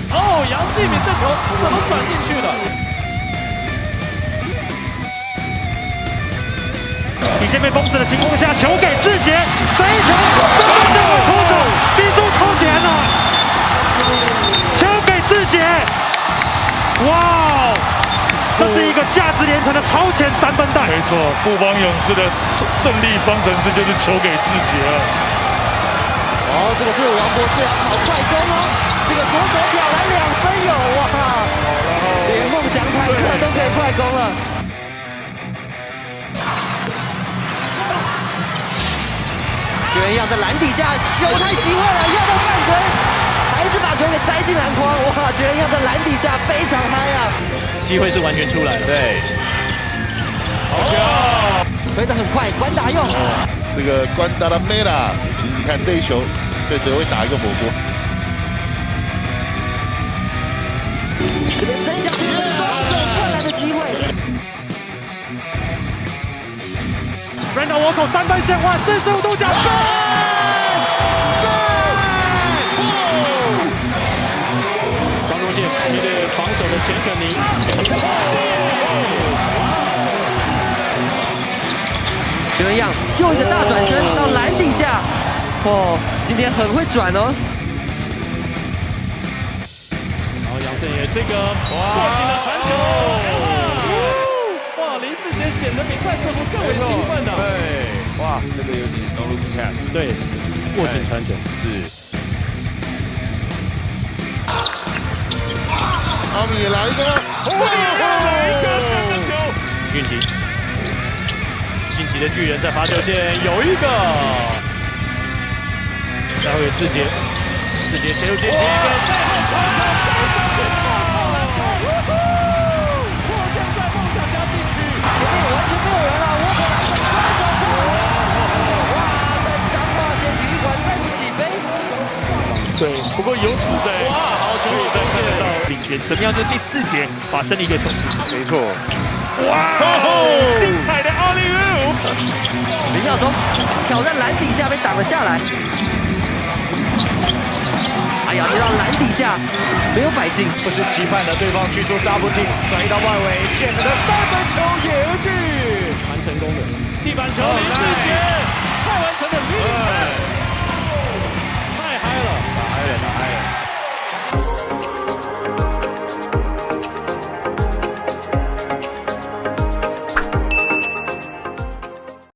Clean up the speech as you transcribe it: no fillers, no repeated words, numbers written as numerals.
哦，杨继敏这球怎么转进去的？底线被封死的情况下，球给志杰，这一球根本就会出手，比数超前了，球给志杰，哇！这是一个价值连城的超前3分弹。没错，富邦勇士的胜利方程式就是球给志杰了。哦，这个是王柏智要考快攻哦，这个左手挑篮2分有哇，连梦想坦克都可以快攻了。球员要在篮底下秀太机会了，要到犯规，还是把球给塞进篮筐，哇！球员要在篮底下非常嗨啊，机会是完全出来了。对，好球，推得很快，关达用。这个关达拉梅拉，其实你看这一球对德威打一个火锅。这边曾小平双手灌篮的机会。Randall Walker 3分线外45度角，张忠宪面对防守的钱可宁，球员样又一个大转身到篮底下，哦，今天很会转哦。然后杨振宇这个过紧的传球。哇，林志杰显得比赛色图更为兴奋呢。对，哇，这个有点 no look pass。对，过紧传球是。阿米来一个，俊奇，晋级的巨人在罚球线有一个，然后有志杰，志杰切入进去一个背后传球，非常突破，迫降在梦想家禁区，前面完全没有人了，沃克来个快手攻，哇，在彰化县体育馆再度起飞。对，不过由此在哇，好球也可以看得到。领先，怎么样？在第4节把胜利给守住。没错。哇，精彩的奥利乌！0秒钟，挑战篮底下被挡了下来。哎呀，接到篮底下没有摆进，不是期盼的对方去做 double team， 转移到外围 ，Jet 的3分球也而去，蛮成功的。地板球林志杰，蔡完成的 mid pass。